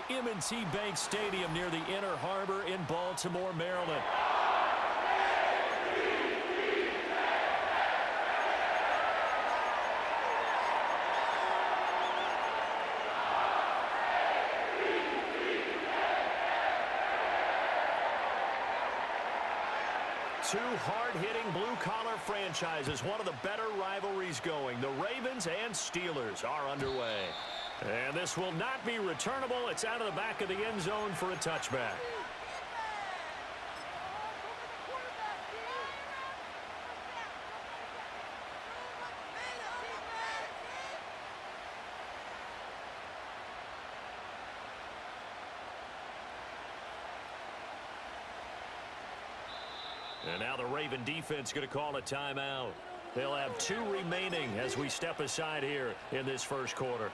M&T Bank Stadium near the Inner Harbor in Baltimore, Maryland. Two hard-hitting blue-collar franchises, one of the better rivalries going. The Ravens and Steelers are underway. And this will not be returnable. It's out of the back of the end zone for a touchback. And now the Raven defense going to call a timeout. They'll have 2 remaining as we step aside here in this first quarter.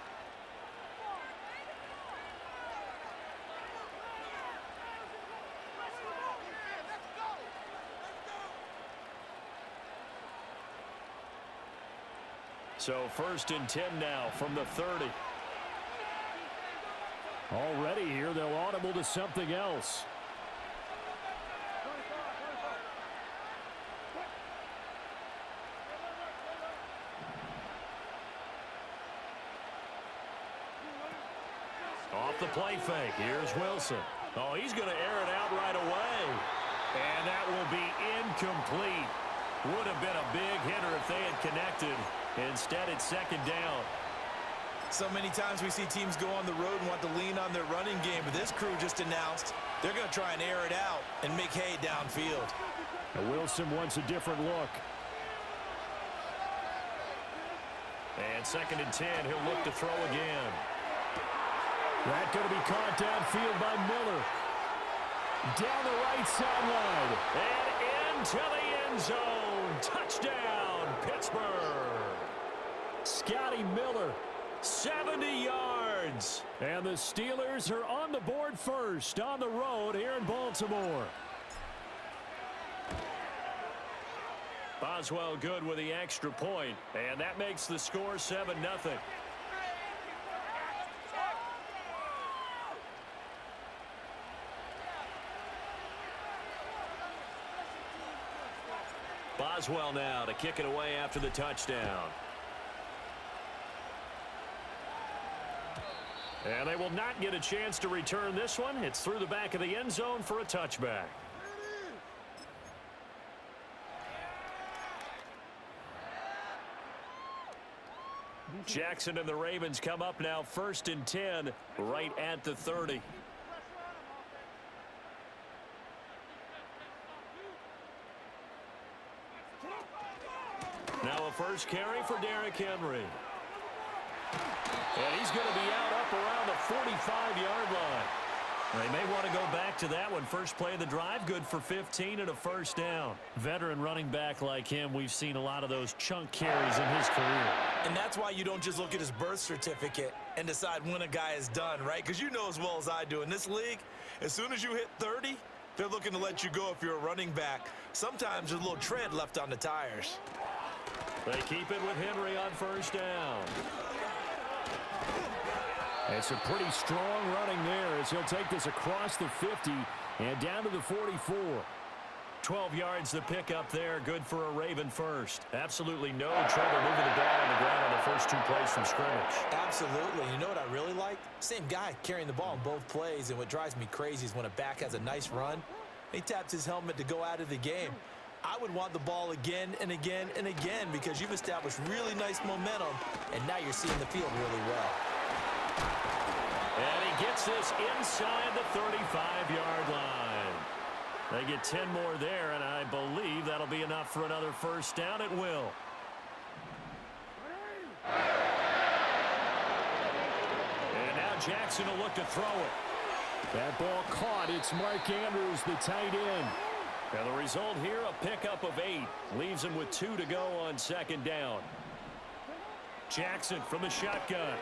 So 1st and 10 now from the 30. Already here, they'll audible to something else. Off the play fake. Here's Wilson. Oh, he's going to air it out right away. And that will be incomplete. Would have been a big hitter if they had connected. Instead, it's 2nd down. So many times we see teams go on the road and want to lean on their running game, but this crew just announced they're going to try and air it out and make hay downfield. And Wilson wants a different look. And 2nd and 10, he'll look to throw again. That's going to be caught downfield by Miller. Down the right sideline. And into the end zone. Touchdown, Pittsburgh. Scotty Miller, 70 yards. And the Steelers are on the board first on the road here in Baltimore. Boswell good with the extra point. And that makes the score 7-0. Boswell now to kick it away after the touchdown. And they will not get a chance to return this one. It's through the back of the end zone for a touchback. Jackson and the Ravens come up now 1st and 10 right at the 30. Now a first carry for Derrick Henry. And he's going to be out up around the 45-yard line. They may want to go back to that one. First play of the drive, good for 15 and a 1st down. Veteran running back like him, we've seen a lot of those chunk carries in his career. And that's why you don't just look at his birth certificate and decide when a guy is done, right? Because you know as well as I do, in this league, as soon as you hit 30, they're looking to let you go if you're a running back. Sometimes there's a little tread left on the tires. They keep it with Henry on 1st down. It's a pretty strong running there as he'll take this across the 50 and down to the 44. 12 yards the pickup there, good for a Raven first. Absolutely no trouble moving the ball on the ground on the first 2 plays from scrimmage. Absolutely. You know what I really like? Same guy carrying the ball in both plays, and what drives me crazy is when a back has a nice run, he taps his helmet to go out of the game. I would want the ball again and again and again because you've established really nice momentum, and now you're seeing the field really well. And he gets this inside the 35-yard line. They get 10 more there, and I believe that'll be enough for another 1st down. It will. And now Jackson will look to throw it. That ball caught. It's Mark Andrews, the tight end. And the result here, a pickup of 8. Leaves him with 2 to go on 2nd down. Jackson from the shotgun.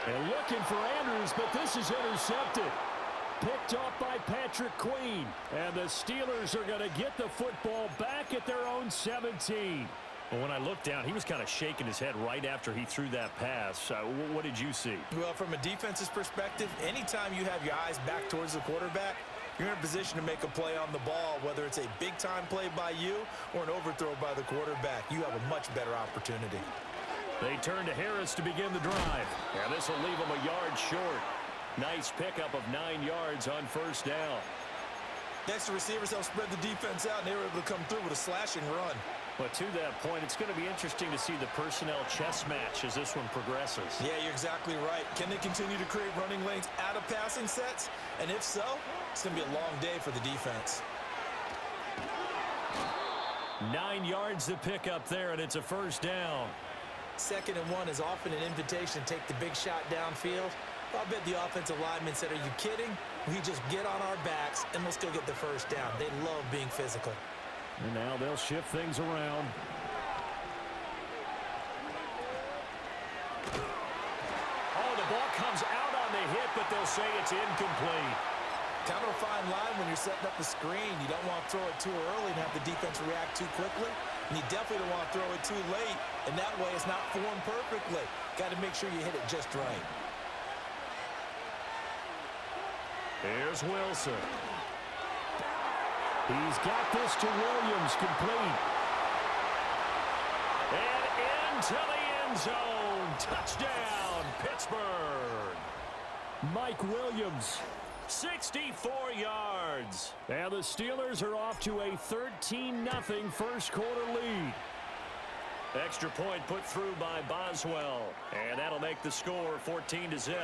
And looking for Andrews, but this is intercepted. Picked off by Patrick Queen. And the Steelers are going to get the football back at their own 17. Well, when I looked down, he was kind of shaking his head right after he threw that pass. What did you see? Well, from a defense's perspective, anytime you have your eyes back towards the quarterback, you're in a position to make a play on the ball, whether it's a big-time play by you or an overthrow by the quarterback. You have a much better opportunity. They turn to Harris to begin the drive. And this will leave him a yard short. Nice pickup of 9 yards on first down. Next, the receivers help spread the defense out, and they were able to come through with a slashing run. But to that point, it's going to be interesting to see the personnel chess match as this one progresses. Yeah, you're exactly right. Can they continue to create running lanes out of passing sets? And if so, it's going to be a long day for the defense. 9 yards to pick up there, and it's a first down. 2nd and 1 is often an invitation to take the big shot downfield. I bet the offensive lineman said, are you kidding? We just get on our backs and let's go get the first down. They love being physical. And now they'll shift things around. Oh, the ball comes out on the hit, but they'll say it's incomplete. Kind of a fine line when you're setting up the screen. You don't want to throw it too early and have the defense react too quickly. And you definitely don't want to throw it too late. And that way it's not formed perfectly. Got to make sure you hit it just right. Here's Wilson. He's got this to Williams, complete. And into the end zone. Touchdown, Pittsburgh. Mike Williams, 64 yards. And the Steelers are off to a 13-0 first quarter lead. Extra point put through by Boswell. And that'll make the score 14-0.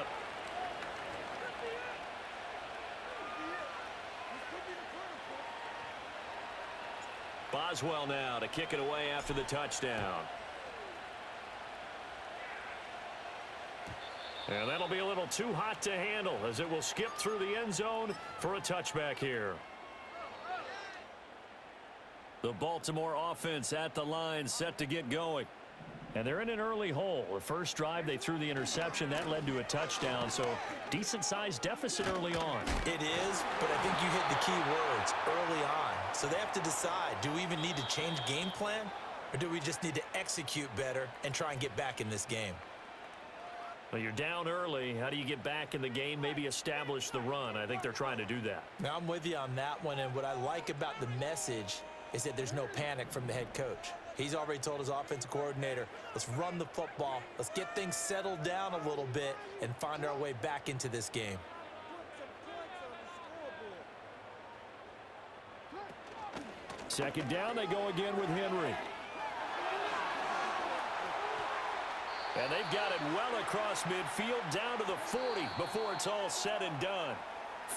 Boswell now to kick it away after the touchdown. And that'll be a little too hot to handle as it will skip through the end zone for a touchback here. The Baltimore offense at the line set to get going. And they're in an early hole. The first drive, they threw the interception. That led to a touchdown, so decent-sized deficit early on. It is, but I think you hit the key words, early on. So they have to decide, do we even need to change game plan, or do we just need to execute better and try and get back in this game? Well, you're down early. How do you get back in the game, maybe establish the run? I think they're trying to do that. Now, I'm with you on that one, and what I like about the message is that there's no panic from the head coach. He's already told his offensive coordinator, let's run the football, let's get things settled down a little bit and find our way back into this game. Second down, they go again with Henry. And they've got it well across midfield down to the 40 before it's all said and done.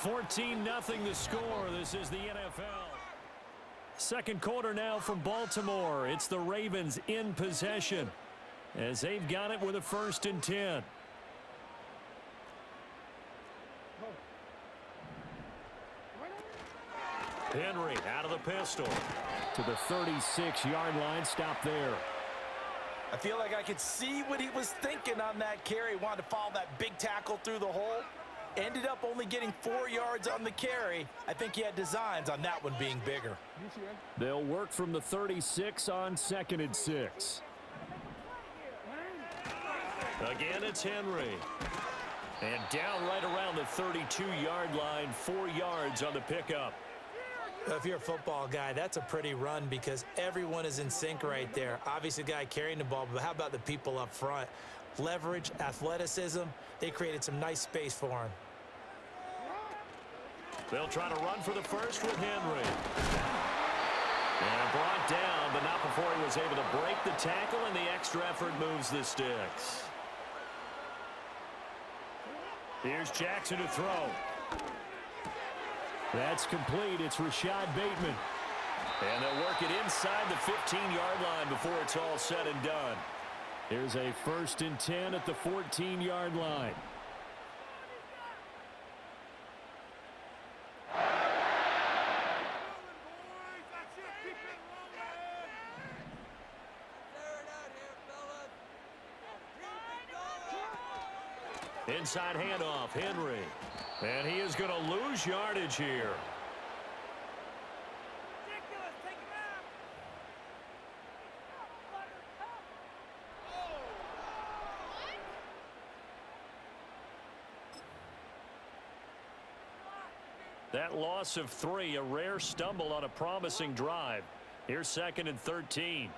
14-0 the score. This is the NFL. Second quarter now from Baltimore. It's the Ravens in possession as they've got it with a 1st and 10. Henry out of the pistol to the 36-yard line. Stop there. I feel like I could see what he was thinking on that carry. Wanted to follow that big tackle through the hole. Ended up only getting 4 yards on the carry. I think he had designs on that one being bigger. They'll work from the 36 on 2nd and 6. Again, it's Henry. And down right around the 32-yard line, 4 yards on the pickup. If you're a football guy, that's a pretty run because everyone is in sync right there. Obviously, the guy carrying the ball, but how about the people up front? Leverage, athleticism, they created some nice space for him. They'll try to run for the first with Henry. And brought down, but not before he was able to break the tackle, and the extra effort moves the sticks. Here's Jackson to throw. That's complete. It's Rashad Bateman. And they'll work it inside the 15-yard line before it's all said and done. Here's a 1st and 10 at the 14-yard line. Inside handoff, Henry. And he is going to lose yardage here. That loss of 3, a rare stumble on a promising drive. Here's 2nd and 13.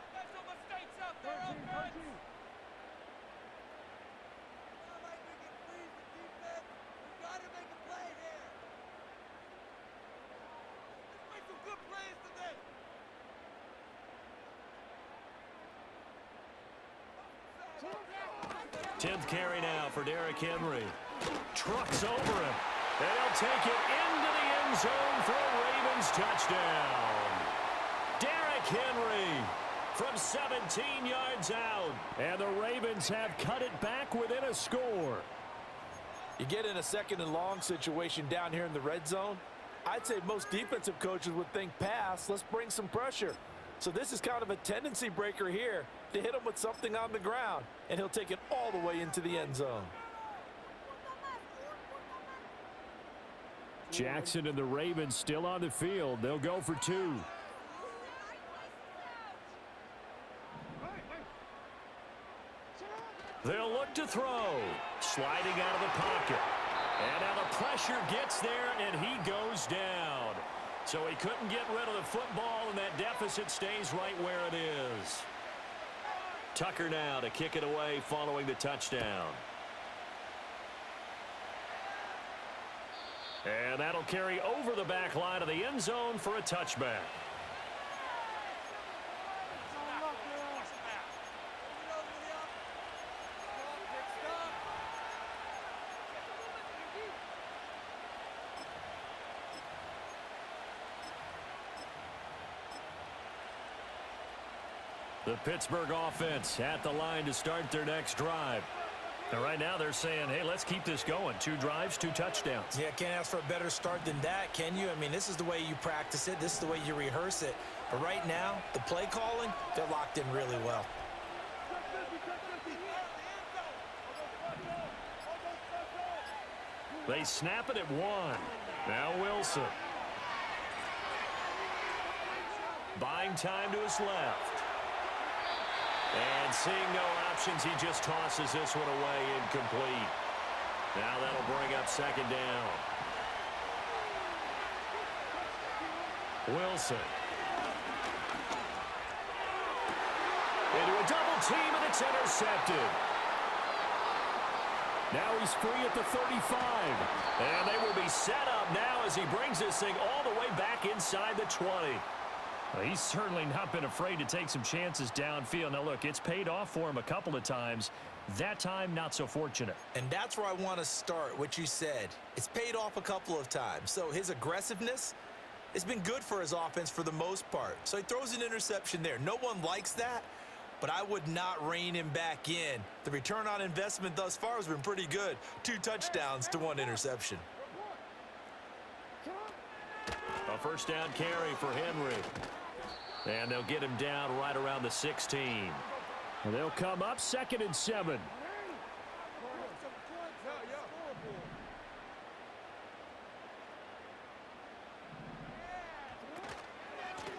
Tenth carry now for Derrick Henry. Trucks over him. And he'll take it into the end zone for a Ravens touchdown. Derrick Henry from 17 yards out. And the Ravens have cut it back within a score. You get in a 2nd and long situation down here in the red zone. I'd say most defensive coaches would think pass. Let's bring some pressure. So this is kind of a tendency breaker here to hit him with something on the ground. And he'll take it all the way into the end zone. Jackson and the Ravens still on the field. They'll go for 2. They'll look to throw. Sliding out of the pocket. And now the pressure gets there, and he goes down. So he couldn't get rid of the football, and that deficit stays right where it is. Tucker now to kick it away following the touchdown. And that'll carry over the back line of the end zone for a touchback. The Pittsburgh offense at the line to start their next drive. And right now they're saying, hey, let's keep this going. 2 drives, 2 touchdowns. Yeah, can't ask for a better start than that, can you? I mean, this is the way you practice it. This is the way you rehearse it. But right now, the play calling, they're locked in really well. They snap it at 1. Now Wilson. Buying time to his left. And seeing no options, he just tosses this one away incomplete. Now that'll bring up 2nd down. Wilson. Into a double team, and it's intercepted. Now he's free at the 35. And they will be set up now as he brings this thing all the way back inside the 20. Well, he's certainly not been afraid to take some chances downfield. Now, look, it's paid off for him a couple of times. That time, not so fortunate. And that's where I want to start, what you said. It's paid off a couple of times. So his aggressiveness has been good for his offense for the most part. So he throws an interception there. No one likes that, but I would not rein him back in. The return on investment thus far has been pretty good. 2 touchdowns to 1 interception. A first down carry for Henry. And they'll get him down right around the 16. And they'll come up 2nd and 7.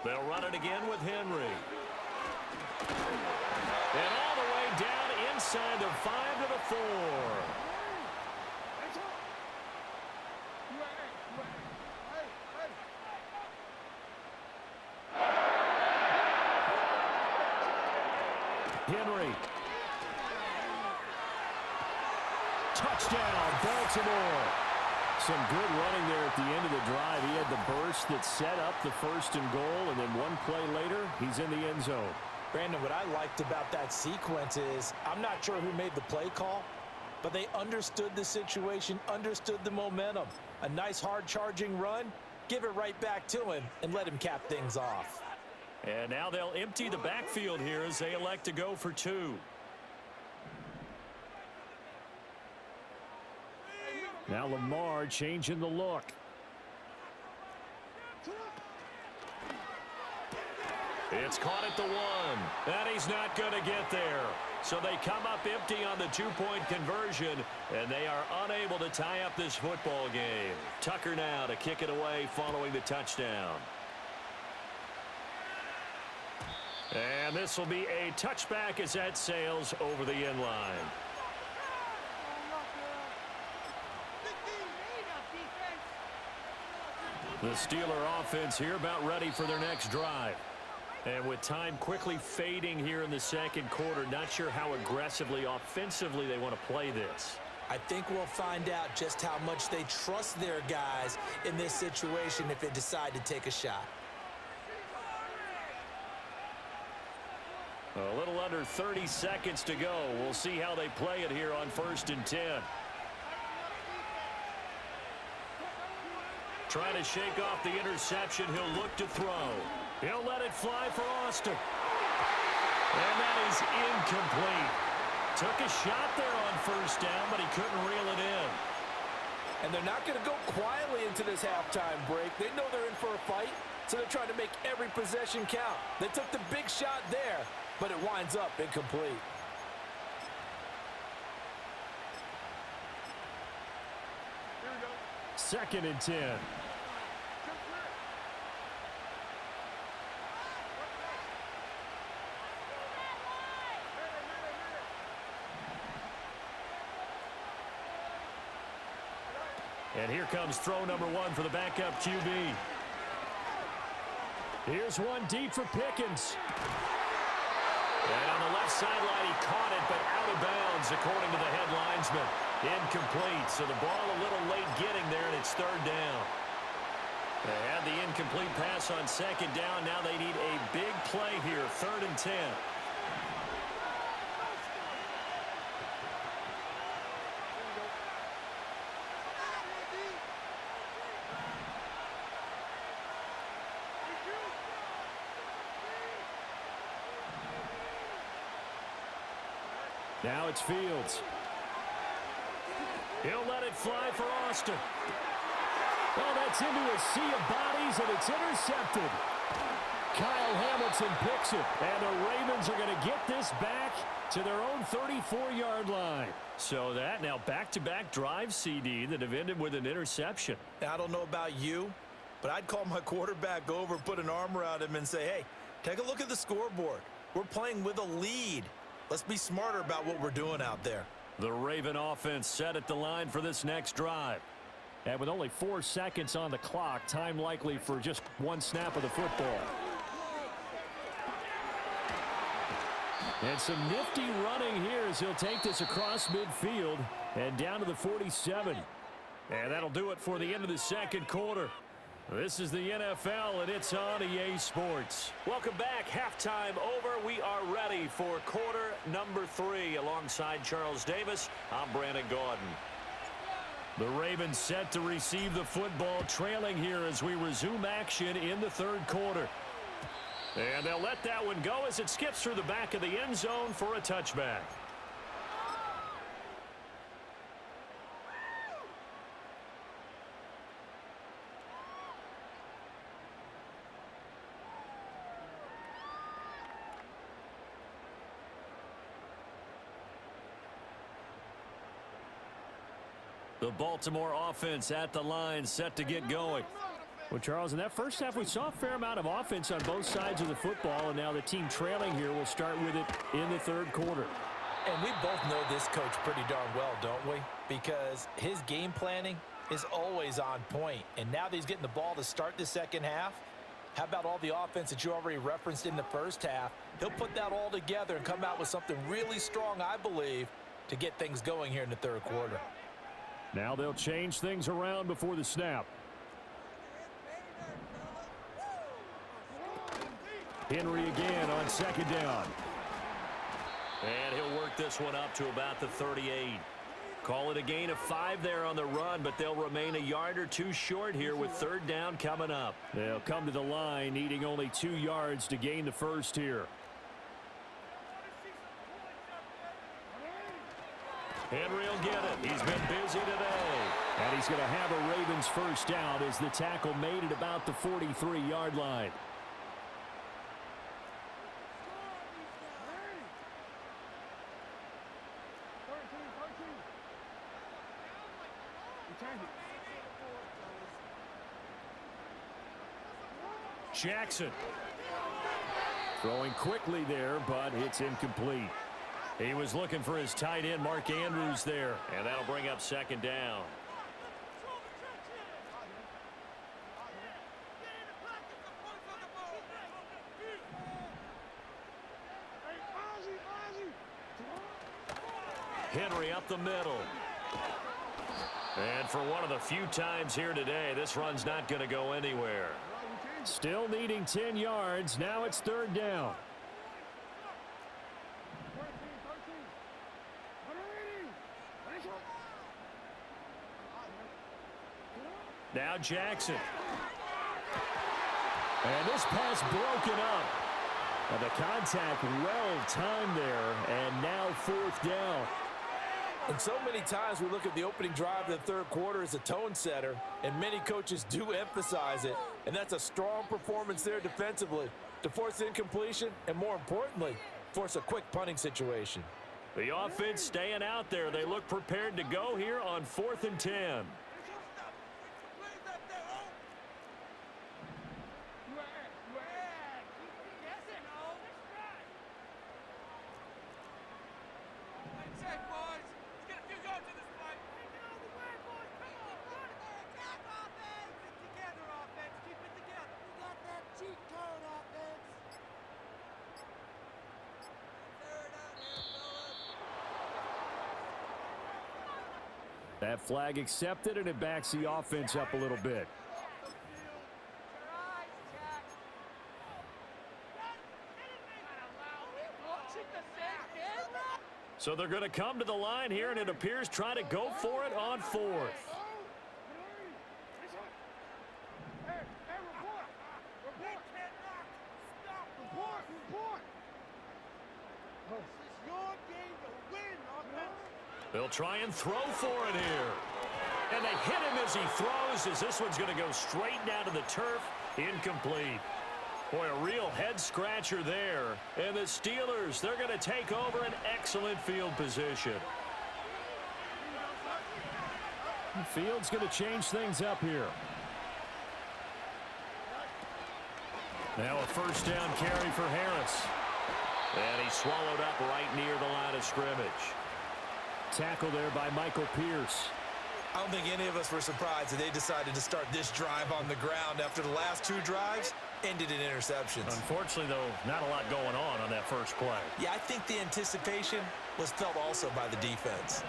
They'll run it again with Henry. And all the way down inside the 5 to the 4. Henry. Touchdown, Baltimore. Some good running there at the end of the drive. He had the burst that set up the 1st and goal, and then one play later, he's in the end zone. Brandon, what I liked about that sequence is I'm not sure who made the play call, but they understood the situation, understood the momentum. A nice hard-charging run, give it right back to him, and let him cap things off. And now they'll empty the backfield here as they elect to go for 2. Now Lamar changing the look. It's caught at the 1. And he's not going to get there. So they come up empty on the 2-point conversion, and they are unable to tie up this football game. Tucker now to kick it away following the touchdown. And this will be a touchback as that sails over the end line. The Steeler offense here about ready for their next drive. And with time quickly fading here in the second quarter, not sure how aggressively, offensively they want to play this. I think we'll find out just how much they trust their guys in this situation if they decide to take a shot. A little under 30 seconds to go. We'll see how they play it here on 1st and 10. Trying to shake off the interception. He'll look to throw. He'll let it fly for Austin. And that is incomplete. Took a shot there on 1st down, but he couldn't reel it in. And they're not going to go quietly into this halftime break. They know they're in for a fight, so they're trying to make every possession count. They took the big shot there, but it winds up incomplete. Second and 10. And here comes throw number 1 for the backup QB. Here's one deep for Pickens. And on the left sideline, he caught it, but out of bounds, according to the head linesman. Incomplete, so the ball a little late getting there, and it's 3rd down. They had the incomplete pass on 2nd down. Now they need a big play here, 3rd and 10. Now it's Fields. He'll let it fly for Austin. Well, that's into a sea of bodies, and it's intercepted. Kyle Hamilton picks it, and the Ravens are going to get this back to their own 34-yard line. So that now back-to-back drive, CD, that have ended with an interception. Now, I don't know about you, but I'd call my quarterback over, put an arm around him, and say, hey, take a look at the scoreboard. We're playing with a lead. Let's be smarter about what we're doing out there. The Raven offense set at the line for this next drive. And with only 4 seconds on the clock, time likely for just one snap of the football. And some nifty running here as he'll take this across midfield and down to the 47. And that'll do it for the end of the second quarter. This is the NFL, and it's on EA Sports. Welcome back. Halftime over. We are ready for quarter number 3. Alongside Charles Davis, I'm Brandon Gaudin. The Ravens set to receive the football, trailing here as we resume action in the 3rd quarter. And they'll let that one go as it skips through the back of the end zone for a touchback. The Baltimore offense at the line, set to get going. Well, Charles, in that first half, we saw a fair amount of offense on both sides of the football, and now the team trailing here will start with it in the 3rd quarter. And we both know this coach pretty darn well, don't we? Because his game planning is always on point. And now that he's getting the ball to start the second half, how about all the offense that you already referenced in the first half? He'll put that all together and come out with something really strong, I believe, to get things going here in the 3rd quarter. Now they'll change things around before the snap. Henry again on 2nd down. And he'll work this one up to about the 38. Call it a gain of 5 there on the run, but they'll remain a yard or 2 short here with 3rd down coming up. They'll come to the line needing only 2 yards to gain the first here. Henry will get it. He's been busy today. And he's going to have a Ravens first down as the tackle made at about the 43-yard line. Jackson throwing quickly there, but it's incomplete. He was looking for his tight end, Mark Andrews, there, and that'll bring up 2nd down. Henry up the middle. And for one of the few times here today, this run's not going to go anywhere. Still needing 10 yards. Now it's third down. Now Jackson. And this pass broken up. And the contact well timed there. And now fourth down. And so many times we look at the opening drive of the third quarter as a tone setter, and many coaches do emphasize it. And that's a strong performance there defensively to force incompletion and, more importantly, force a quick punting situation. The offense staying out there. They look prepared to go here on 4th and 10. That flag accepted, and it backs the offense up a little bit. So they're going to come to the line here, and it appears trying to go for it on 4th. They'll try and throw for it here. And they hit him as he throws, as this one's going to go straight down to the turf. Incomplete. Boy, a real head-scratcher there. And the Steelers, they're going to take over an excellent field position. The field's going to change things up here. Now a first down carry for Harris. And he's swallowed up right near the line of scrimmage. Tackle there by Michael Pierce. I don't think any of us were surprised that they decided to start this drive on the ground after the last 2 drives ended in interceptions. Unfortunately, though, not a lot going on that first play. Yeah, I think the anticipation was felt also by the defense.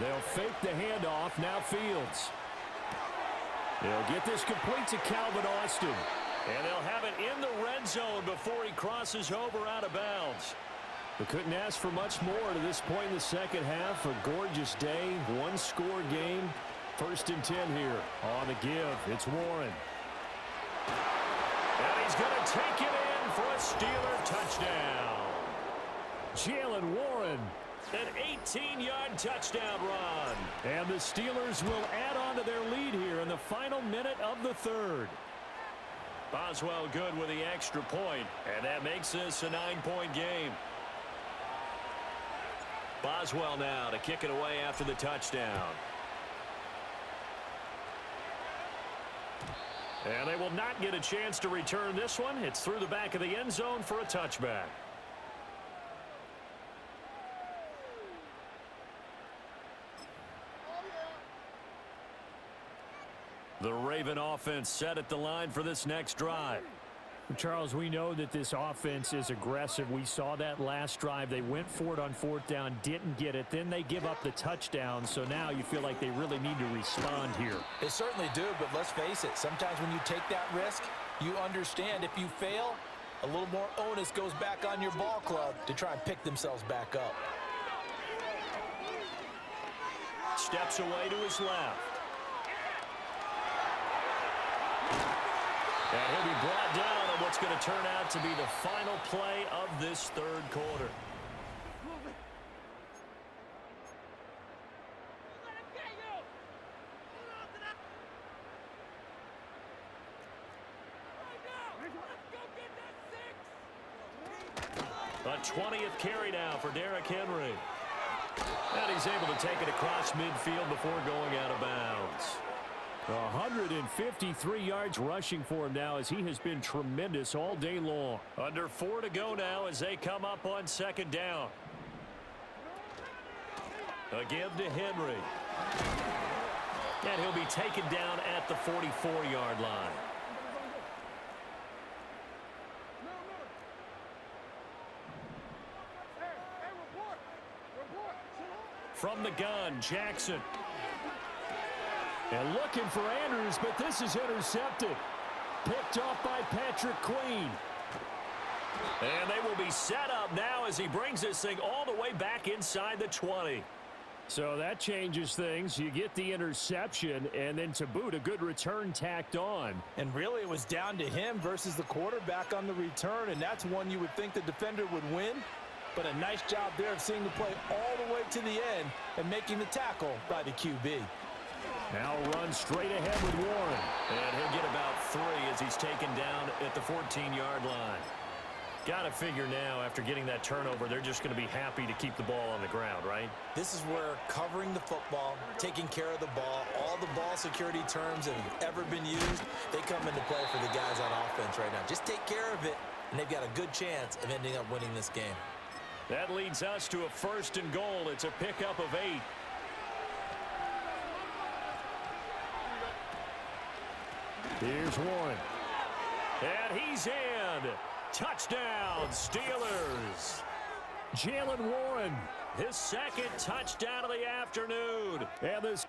They'll fake the handoff. Now Fields. They'll get this complete to Calvin Austin. And they'll have it in the red zone before he crosses over out of bounds. We couldn't ask for much more to this point in the second half. A gorgeous day, one-score game. 1st and 10 here on the give. It's Warren. And he's going to take it in for a Steeler touchdown. Jaylen Warren, an 18-yard touchdown run. And the Steelers will add on to their lead here in the final minute of the third. Boswell good with the extra point, and that makes this a 9-point game. Boswell now to kick it away after the touchdown. And they will not get a chance to return this one. It's through the back of the end zone for a touchback. The Raven offense set at the line for this next drive. Charles, we know that this offense is aggressive. We saw that last drive. They went for it on 4th down, didn't get it. Then they give up the touchdown. So now you feel like they really need to respond here. They certainly do, but let's face it. Sometimes when you take that risk, you understand if you fail, a little more onus goes back on your ball club to try and pick themselves back up. Steps away to his left. And he'll be brought down on what's going to turn out to be the final play of this third quarter. A 20th carry now for Derrick Henry. And he's able to take it across midfield before going out of bounds. 153 yards rushing for him now as he has been tremendous all day long. Under 4 to go now as they come up on 2nd down. A give to Henry. And he'll be taken down at the 44-yard line. From the gun, Jackson. And looking for Andrews, but this is intercepted. Picked off by Patrick Queen. And they will be set up now as he brings this thing all the way back inside the 20. So that changes things. You get the interception, and then to boot, a good return tacked on. And really, it was down to him versus the quarterback on the return, and that's one you would think the defender would win. But a nice job there of seeing the play all the way to the end and making the tackle by the QB. Now run straight ahead with Warren. And he'll get about 3 as he's taken down at the 14-yard line. Got to figure now, after getting that turnover, they're just going to be happy to keep the ball on the ground, right? This is where covering the football, taking care of the ball, all the ball security terms that have ever been used, they come into play for the guys on offense right now. Just take care of it, and they've got a good chance of ending up winning this game. That leads us to a 1st and goal. It's a pickup of 8. Here's Warren. And he's in. Touchdown, Steelers. Jalen Warren. His 2nd touchdown of the afternoon. And this